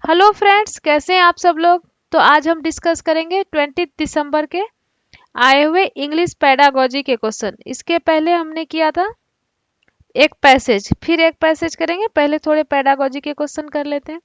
Hello friends, कैसे हैं आप सब लोग। तो आज हम डिस्कस करेंगे 20 दिसंबर के आए हुए इंग्लिश पेडागोजी के क्वेश्चन। इसके पहले हमने किया था एक पैसेज, फिर एक पैसेज करेंगे। पहले थोड़े पेडागोजी के क्वेश्चन कर लेते हैं।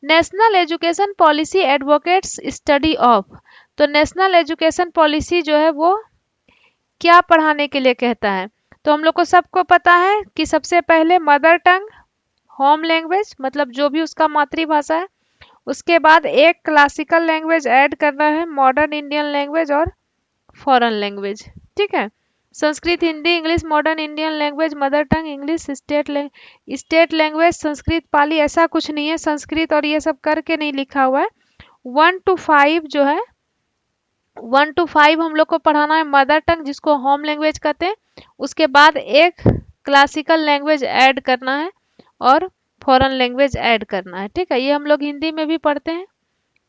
National education policy advocates study of. तो नेशनल एजुकेशन पॉलिसी जो है वो क्या पढ़ाने के लिए कहता है। तो हम लोग को सबको पता है कि सबसे पहले मदर टंग, होम लैंग्वेज मतलब जो भी उसका मातृभाषा है, उसके बाद एक क्लासिकल लैंग्वेज ऐड करना है, मॉडर्न इंडियन लैंग्वेज और फॉरेन लैंग्वेज। ठीक है, Sanskrit, Hindi, English, modern Indian language, mother tongue, English, state language, Sanskrit, Pali. ऐसा कुछ नहीं है, संस्कृत और ये सब करके नहीं लिखा हुआ है। 1 to 5 जो है, 1 to 5 हम लोग को पढ़ाना है मदर टंग जिसको होम लैंग्वेज कहते हैं। उसके बाद एक क्लासिकल लैंग्वेज ऐड करना है और फॉरेन लैंग्वेज ऐड करना है। ठीक है, ये हम लोग हिंदी में भी पढ़ते हैं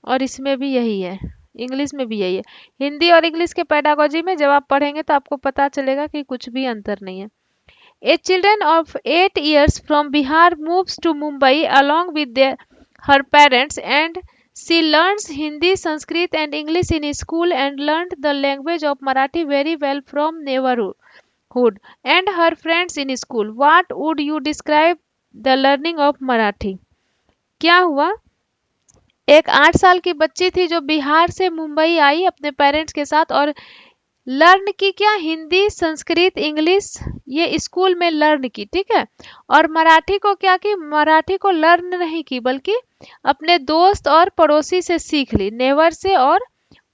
और इसमें भी यही है, इंग्लिश में भी यही है। हिंदी और इंग्लिश के पेडागोजी में जब आप पढ़ेंगे तो आपको पता चलेगा कि कुछ भी अंतर नहीं है। A children of 8 years from Bihar moves to Mumbai along with her parents and she learns Hindi, Sanskrit and English in school and learned the language of Marathi very well from neighborhood and her friends in school. What would you describe the learning of Marathi? क्या हुआ, एक 8 साल की बच्ची थी जो बिहार से मुंबई आई अपने पेरेंट्स के साथ और लर्न की क्या, हिंदी, संस्कृत, इंग्लिश ये स्कूल में लर्न की। ठीक है, और मराठी को क्या की, मराठी को लर्न नहीं की बल्कि अपने दोस्त और पड़ोसी से सीख ली, नेवर से और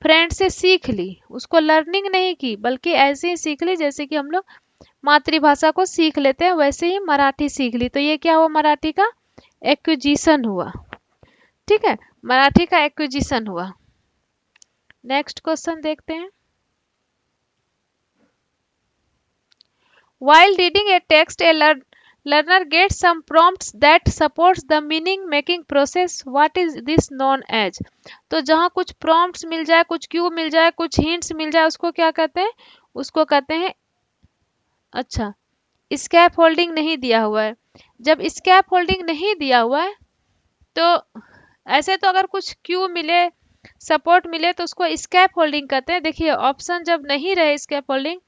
फ्रेंड से सीख ली। उसको लर्निंग नहीं की बल्कि ऐसे ही सीख ली जैसे कि हम लोग मातृभाषा को सीख लेते हैं, वैसे ही मराठी सीख ली। तो ये क्या हुआ, मराठी का एक्विजिशन हुआ। ठीक है, मराठी का एक्विजिशन हुआ। नेक्स्ट क्वेश्चन देखते हैं। While reading a text, a learner gets some prompts that supports the meaning making process. What is this known as? तो जहाँ कुछ prompts मिल जाए, कुछ क्यू मिल जाए, कुछ hints मिल जाए, उसको क्या कहते हैं, उसको कहते हैं, अच्छा, स्कैप होल्डिंग नहीं दिया हुआ है। जब स्कैप होल्डिंग नहीं दिया हुआ है तो ऐसे तो अगर कुछ क्यू मिले, सपोर्ट मिले तो उसको स्कैप होल्डिंग कहते हैं। देखिए ऑप्शन जब नहीं रहे स्कैप होल्डिंग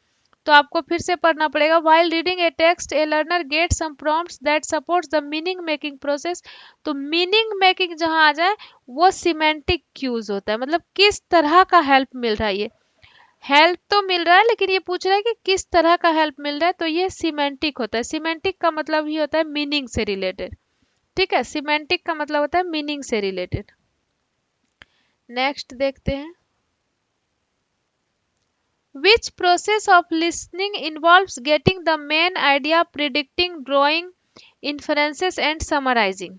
तो आपको फिर से पढ़ना पड़ेगा। while reading a text a learner gets some prompts that supports the meaning making process। तो मीनिंग मेकिंग जहां आ जाए वो सिमेंटिक क्यूज होता है, मतलब किस तरह का हेल्प मिल रहा है। ये हेल्प तो मिल रहा है लेकिन ये पूछ रहा है कि किस तरह का हेल्प मिल रहा है, तो ये सिमेंटिक होता है। सिमेंटिक का मतलब ही होता है मीनिंग से रिलेटेड। ठीक है, सिमेंटिक का मतलब होता है मीनिंग से रिलेटेड। नेक्स्ट देखते हैं। Which process of listening involves getting the main idea, predicting, drawing inferences and summarizing?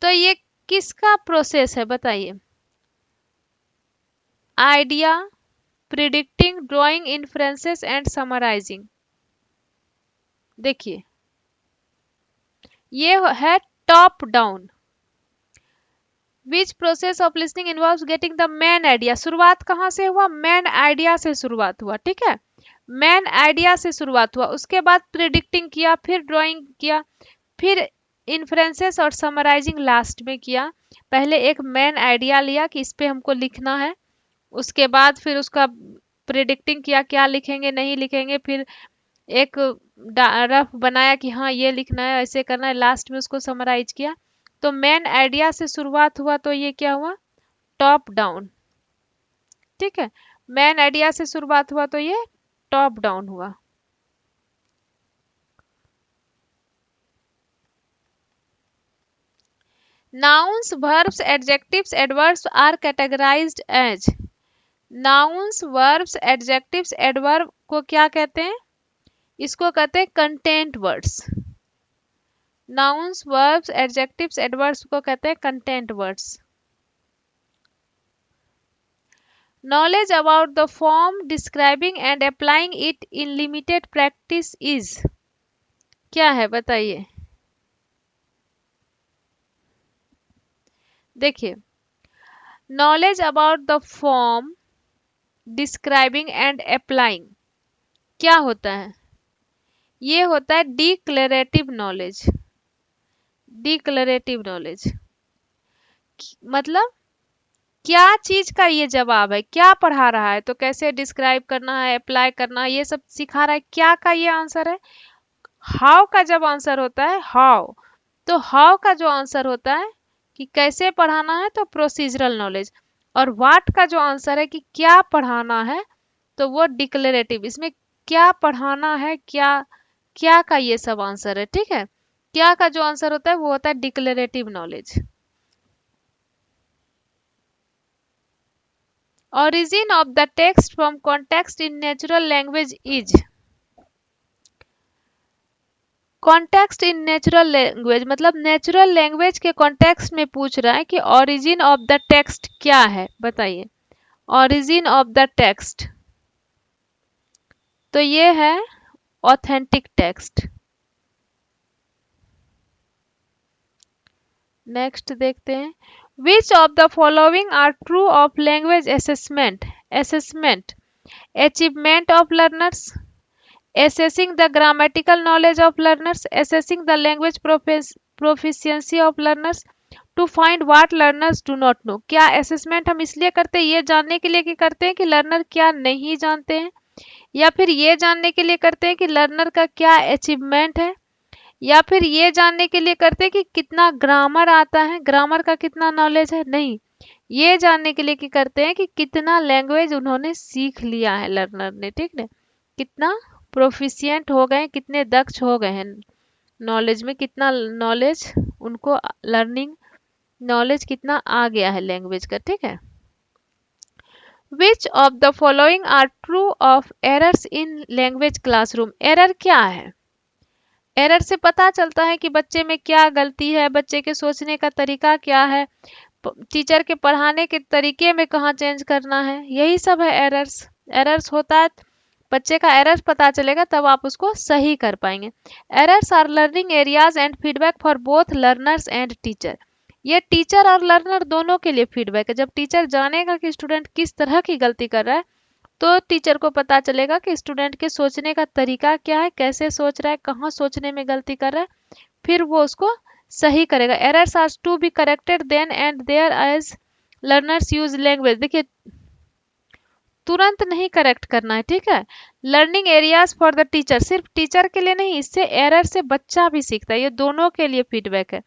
तो ये किसका प्रोसेस है बताइए। Idea, predicting, drawing inferences and summarising. देखिए ये है top down. Which process of listening involves getting the main idea. शुरुआत कहाँ से हुआ, मेन आइडिया से शुरुआत हुआ। ठीक है, मेन आइडिया से शुरुआत हुआ, उसके बाद प्रिडिक्टिंग किया, फिर ड्राइंग किया, फिर इन्फ्रेंसेस और समराइजिंग लास्ट में किया। पहले एक मेन आइडिया लिया कि इस पे हमको लिखना है, उसके बाद फिर उसका प्रिडिक्टिंग किया क्या लिखेंगे नहीं लिखेंगे, फिर एक रफ बनाया कि हाँ ये लिखना है, ऐसे करना है, लास्ट में उसको समराइज किया। तो मेन आइडिया से शुरुआत हुआ तो ये क्या हुआ, टॉप डाउन। ठीक है, मेन आइडिया से शुरुआत हुआ तो ये टॉप डाउन हुआ। Nouns, verbs, adjectives, adverbs are categorized as। Nouns, verbs, adjectives, adverb को क्या कहते हैं, इसको कहते हैं content words. Nouns, verbs, adjectives, adverbs को कहते हैं content words. Knowledge about the form, describing and applying it in limited practice is। क्या है बताइए। देखिए knowledge about the form, describing and applying क्या होता है, ये होता है डिक्लेरेटिव नॉलेज। डिक्लेरेटिव नॉलेज मतलब क्या चीज का ये जवाब है, क्या पढ़ा रहा है, तो कैसे डिस्क्राइब करना है, अप्लाई करना है, ये सब सिखा रहा है, क्या का ये आंसर है। हाउ का जब आंसर होता है हाउ, तो हाउ का जो आंसर होता है कि कैसे पढ़ाना है, तो प्रोसीजरल नॉलेज। और व्हाट का जो आंसर है कि क्या पढ़ाना है, तो वो डिक्लेरेटिव। इसमें क्या पढ़ाना है, क्या क्या का ये सब आंसर है, ठीक है। क्या का जो आंसर होता है वो होता है declarative knowledge. Origin of the text from context in natural language is। Context in natural language मतलब नेचुरल लैंग्वेज के कॉन्टेक्स्ट में पूछ रहा है कि ओरिजिन ऑफ द टेक्स्ट क्या है, बताइए। ओरिजिन ऑफ द टेक्स्ट, तो ये है ऑथेंटिक टेक्स्ट। नेक्स्ट देखते हैं, which of the following are true of language assessment. Assessment, achievement of learners, assessing the grammatical knowledge of learners, assessing the language proficiency of learners, to find what learners do not know। क्या assessment हम इसलिए करते हैं, ये जानने के लिए कि करते हैं कि लर्नर क्या नहीं जानते हैं, या फिर ये जानने के लिए करते हैं कि लर्नर का क्या अचीवमेंट है, या फिर ये जानने के लिए करते हैं कि कितना ग्रामर आता है, ग्रामर का कितना नॉलेज है। नहीं, ये जानने के लिए कि करते हैं कि कितना लैंग्वेज उन्होंने सीख लिया है लर्नर ने, ठीक है, कितना प्रोफिशिएंट हो गए, कितने दक्ष हो गए हैं नॉलेज में, कितना नॉलेज उनको, लर्निंग नॉलेज कितना आ गया है लैंग्वेज का, ठीक है। Which of the following are true of errors in language classroom. Error क्या है, एरर से पता चलता है कि बच्चे में क्या गलती है, बच्चे के सोचने का तरीका क्या है, टीचर के पढ़ाने के तरीके में कहाँ चेंज करना है, यही सब है एरर्स। एरर्स होता है, बच्चे का एरर पता चलेगा तब आप उसको सही कर पाएंगे। Errors are learning areas and feedback for both learners and teacher. ये टीचर और लर्नर दोनों के लिए फीडबैक है। जब टीचर जानेगा कि स्टूडेंट किस तरह की गलती कर रहा है, तो टीचर को पता चलेगा कि स्टूडेंट के सोचने का तरीका क्या है, कैसे सोच रहा है, कहाँ सोचने में गलती कर रहा है, फिर वो उसको सही करेगा। Errors are to be corrected then and there as learners use language. देखिए, तुरंत नहीं करेक्ट करना है, ठीक है। Learning areas for the teacher, सिर्फ टीचर के लिए नहीं, इससे एरर से बच्चा भी सीखता है, ये दोनों के लिए फीडबैक है।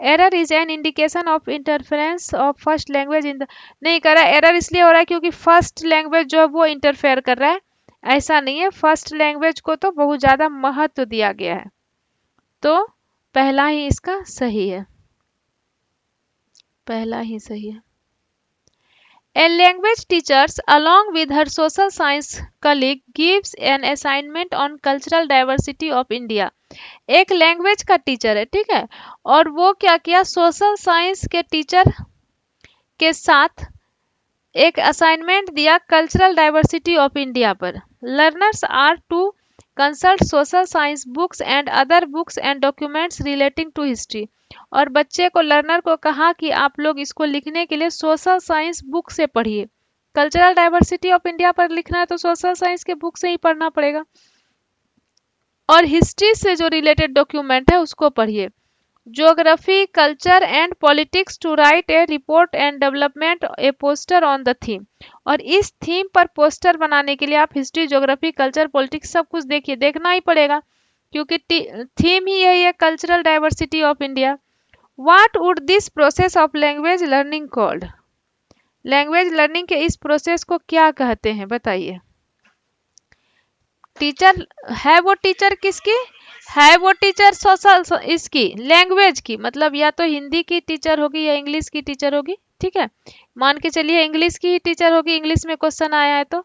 Error is an indication of interference of first language in the, नहीं कर रहा है, एरर इसलिए हो रहा है क्योंकि फर्स्ट लैंग्वेज जो है वो इंटरफेयर कर रहा है। ऐसा नहीं है, फर्स्ट लैंग्वेज को तो बहुत ज्यादा महत्व दिया गया है, तो पहला ही इसका सही है, पहला ही सही है। A language teacher along with her social science colleague gives an assignment on cultural diversity of India। एक लैंग्वेज का टीचर है, ठीक है, और वो क्या किया, सोशल साइंस के टीचर के साथ एक असाइनमेंट दिया कल्चरल डाइवर्सिटी ऑफ इंडिया पर। Learners are to consult social science books and other books and documents relating to history. और बच्चे को, लर्नर को कहा कि आप लोग इसको लिखने के लिए सोशल साइंस बुक से पढ़िए। कल्चरल डाइवर्सिटी ऑफ इंडिया पर लिखना है तो सोशल साइंस के बुक से ही पढ़ना पड़ेगा, और हिस्ट्री से जो रिलेटेड डॉक्यूमेंट है उसको पढ़िए। Geography, culture and politics to write a report and development a poster on the theme. और इस थीम पर पोस्टर बनाने के लिए आप हिस्ट्री, ज्योग्राफी, कल्चर, पॉलिटिक्स सब कुछ देखिए, देखना ही पड़ेगा क्योंकि थीम ही यही है, cultural diversity of India. What would this process of language learning called. Language learning के इस प्रोसेस को क्या कहते हैं, बताइए। टीचर है वो, टीचर किसकी है, वो टीचर सोशल इसकी लैंग्वेज की, मतलब या तो हिंदी की टीचर होगी या इंग्लिश की टीचर होगी, ठीक है। मान के चलिए इंग्लिश की ही टीचर होगी, इंग्लिश में क्वेश्चन आया है तो,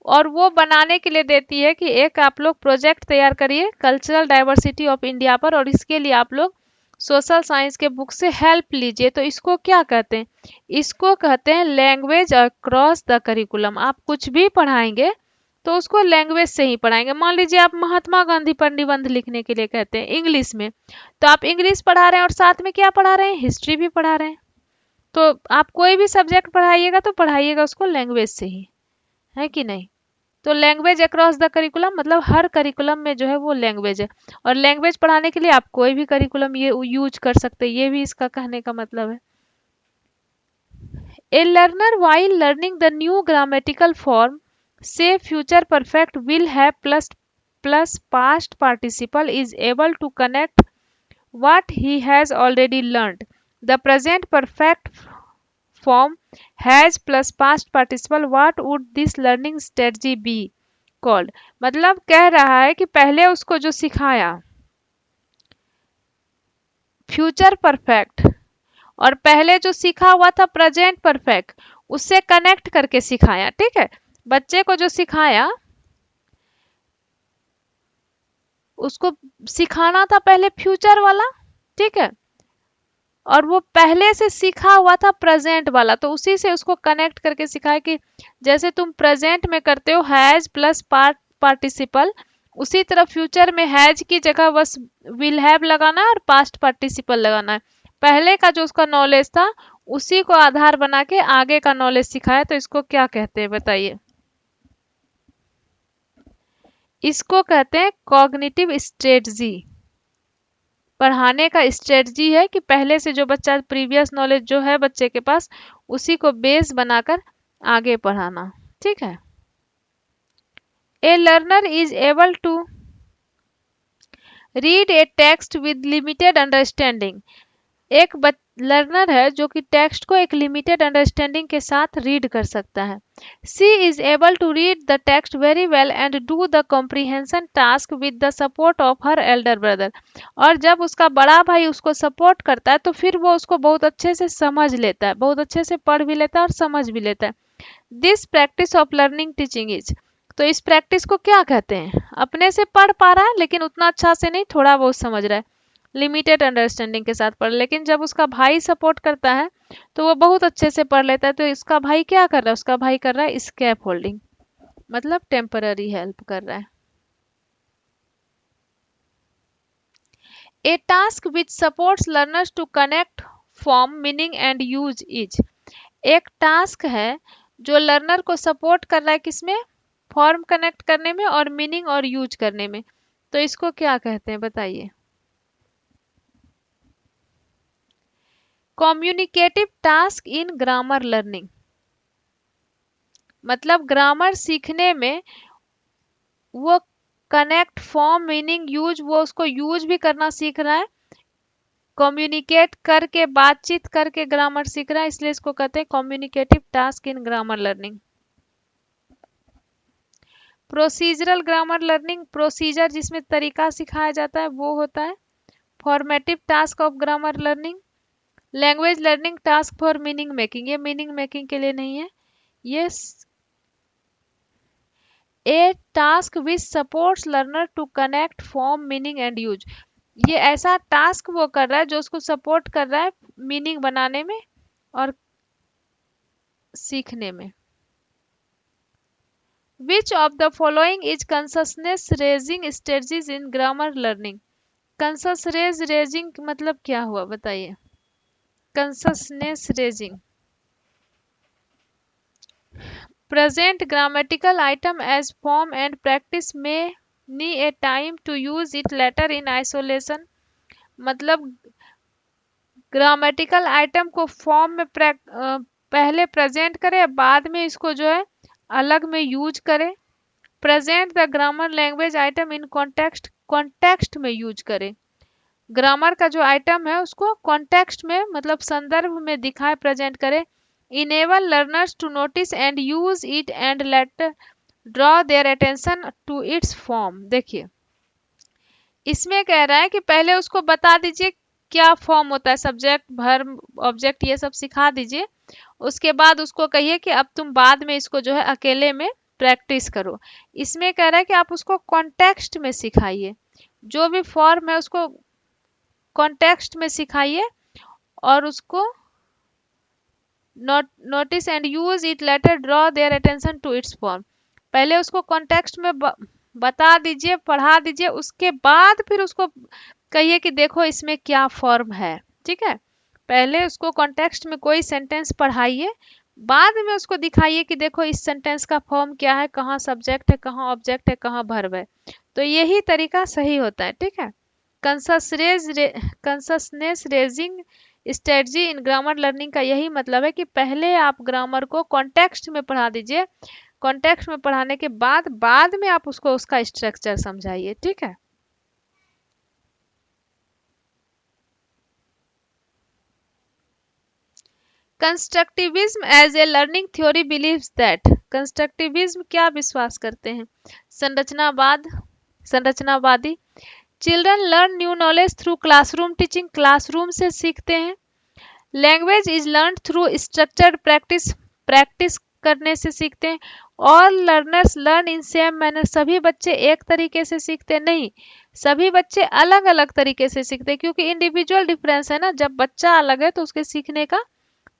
और वो बनाने के लिए देती है कि एक आप लोग प्रोजेक्ट तैयार करिए कल्चरल डाइवर्सिटी ऑफ इंडिया पर, और इसके लिए आप लोग सोशल साइंस के बुक से हेल्प लीजिए। तो इसको क्या कहते हैं, इसको कहते हैं लैंग्वेज अक्रॉस द करिकुलम। आप कुछ भी पढ़ाएंगे तो उसको लैंग्वेज से ही पढ़ाएंगे। मान लीजिए आप महात्मा गांधी पर निबंध लिखने के लिए कहते हैं इंग्लिश में, तो आप इंग्लिश पढ़ा रहे हैं और साथ में क्या पढ़ा रहे हैं, हिस्ट्री भी पढ़ा रहे हैं। तो आप कोई भी सब्जेक्ट पढ़ाइएगा तो पढ़ाइएगा उसको लैंग्वेज से ही, है कि नहीं। तो लैंग्वेज अक्रॉस द करिकुलम मतलब हर करिकुलम में जो है वो लैंग्वेज है, और लैंग्वेज पढ़ाने के लिए आप कोई भी करिकुलम ये यूज कर सकते हैं, ये भी इसका कहने का मतलब है। A learner while learning the new grammatical form, say future perfect will have plus past participle is able to connect what he has already learned. The present perfect form has plus past participle. What would this learning strategy be called? मतलब कह रहा है कि पहले उसको जो सिखाया future perfect और पहले जो सीखा हुआ था प्रेजेंट परफेक्ट, उससे कनेक्ट करके सिखाया। ठीक है, बच्चे को जो सिखाया उसको सिखाना था पहले फ्यूचर वाला, ठीक है, और वो पहले से सीखा हुआ था प्रेजेंट वाला, तो उसी से उसको कनेक्ट करके सिखाया कि जैसे तुम प्रेजेंट में करते हो हैज प्लस पार्टिसिपल, उसी तरह फ्यूचर में हैज की जगह बस विल हैव लगाना है और पास्ट पार्टिसिपल लगाना है। पहले का जो उसका नॉलेज था उसी को आधार बना के आगे का नॉलेज सिखाया, तो इसको क्या कहते हैं बताइए? इसको कहते हैं कॉग्निटिव स्ट्रेटजी। पढ़ाने का स्ट्रेटजी है कि पहले से जो बच्चा प्रीवियस नॉलेज जो है बच्चे के पास उसी को बेस बनाकर आगे पढ़ाना। ठीक है, a learner is able to read a text with limited understanding. एक लर्नर है जो कि टेक्स्ट को एक लिमिटेड अंडरस्टैंडिंग के साथ रीड कर सकता है। She is able to read the text very well and do the comprehension task with the support of her elder brother. और जब उसका बड़ा भाई उसको सपोर्ट करता है तो फिर वो उसको बहुत अच्छे से समझ लेता है, बहुत अच्छे से पढ़ भी लेता है और समझ भी लेता है। This practice of learning teaching is, तो इस प्रैक्टिस को क्या कहते हैं? अपने से पढ़ पा रहा है लेकिन उतना अच्छा से नहीं, थोड़ा बहुत समझ रहा है, लिमिटेड अंडरस्टैंडिंग के साथ पढ़, लेकिन जब उसका भाई सपोर्ट करता है तो वो बहुत अच्छे से पढ़ लेता है। तो इसका भाई क्या कर रहा है? उसका भाई कर रहा है स्कैप होल्डिंग, मतलब टेम्पररी हेल्प कर रहा है। A task which supports learners to connect form meaning and use is, एक टास्क है जो लर्नर को सपोर्ट कर रहा है किसमें? फॉर्म कनेक्ट करने में और मीनिंग और यूज करने में। तो इसको क्या कहते हैं बताइए? Communicative task in grammar learning, मतलब ग्रामर सीखने में वो कनेक्ट फॉर्म मीनिंग यूज, वो उसको यूज भी करना सीख रहा है, कम्युनिकेट करके बातचीत करके ग्रामर सीख रहा है, इसलिए इसको कहते हैं communicative task in grammar learning. Procedural grammar learning, procedure जिसमें तरीका सिखाया जाता है वो होता है। Formative task of grammar learning. Language learning task for meaning making, ये मीनिंग मेकिंग के लिए नहीं है, ये a task which supports learner to connect form meaning and use, ये ऐसा टास्क वो कर रहा है जो उसको सपोर्ट कर रहा है मीनिंग बनाने में और सीखने में। Which of the following is consciousness raising strategies in grammar learning? Consciousness raising मतलब क्या हुआ बताइए? Consciousness raising, present grammatical item as form and practice may need a time to use it later in isolation, मतलब grammatical item को form में पहले present करे, बाद में इसको जो है अलग में यूज करे। Present the grammar language item in context, context में यूज करे। ग्रामर का जो आइटम है उसको कॉन्टेक्स्ट में मतलब संदर्भ में दिखाए, प्रेजेंट करे। enable learners to notice and use it and let draw their attention to its form। देखिए इसमें कह रहा है कि पहले उसको बता दीजिए क्या फॉर्म होता है, सब्जेक्ट वर्ब ऑब्जेक्ट ये सब सिखा दीजिए, उसके बाद उसको कहिए कि अब तुम बाद में इसको जो है अकेले में प्रैक्टिस करो। इसमें कह रहा है कि आप उसको कॉन्टेक्स्ट में सिखाइए, जो भी फॉर्म है उसको कॉन्टेक्स्ट में सिखाइए और उसको notice and use it later draw their attention to its form. पहले उसको कॉन्टेक्स्ट में बता दीजिए, पढ़ा दीजिए, उसके बाद फिर उसको कहिए कि देखो इसमें क्या फॉर्म है। ठीक है, पहले उसको कॉन्टेक्स्ट में कोई सेंटेंस पढ़ाइए, बाद में उसको दिखाइए कि देखो इस सेंटेंस का फॉर्म क्या है, कहाँ सब्जेक्ट है, कहाँ ऑब्जेक्ट है, कहाँ वर्ब है। तो यही तरीका सही होता है, ठीक है। Consciousness raising strategy in grammar learning का यही मतलब है कि पहले आप ग्रामर को कॉन्टेक्स्ट में पढ़ा दीजिए, कॉन्टेक्स्ट में पढ़ाने के बाद में आप उसको उसका स्ट्रक्चर समझाइए, ठीक है। Constructivism as a learning theory believes that, constructivism क्या विश्वास करते हैं, संरचनावाद, संरचनावादी, children learn new knowledge through classroom teaching, classroom से सीखते हैं। Language is learn through structured practice, practice करने से सीखते हैं। All learners learn in same manner, सभी बच्चे एक तरीके से सीखते नहीं, सभी बच्चे अलग अलग तरीके से सीखते हैं, क्योंकि इंडिविजुअल डिफरेंस है ना, जब बच्चा अलग है तो उसके सीखने का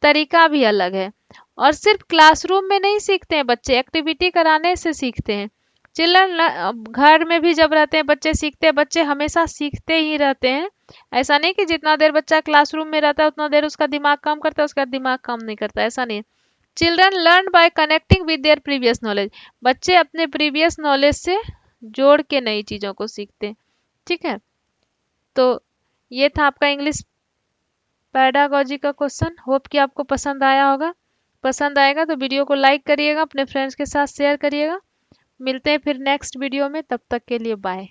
तरीका भी अलग है। और सिर्फ क्लासरूम में नहीं सीखते हैं बच्चे, एक्टिविटी कराने से सीखते हैं। चिल्ड्रन घर में भी जब रहते हैं बच्चे सीखते हैं, बच्चे हमेशा सीखते ही रहते हैं। ऐसा नहीं कि जितना देर बच्चा क्लासरूम में रहता है उतना देर उसका दिमाग काम करता है, उसका दिमाग काम नहीं करता, ऐसा नहीं। Children learn by connecting with their previous knowledge, बच्चे अपने प्रीवियस नॉलेज से जोड़ के नई चीजों को सीखते हैं, ठीक है। तो ये था आपका इंग्लिश पैडागोजी का क्वेश्चन। होप कि आपको पसंद आया होगा। पसंद आएगा तो वीडियो को लाइक करिएगा, अपने फ्रेंड्स के साथ शेयर करिएगा। मिलते हैं फिर नेक्स्ट वीडियो में, तब तक के लिए बाय।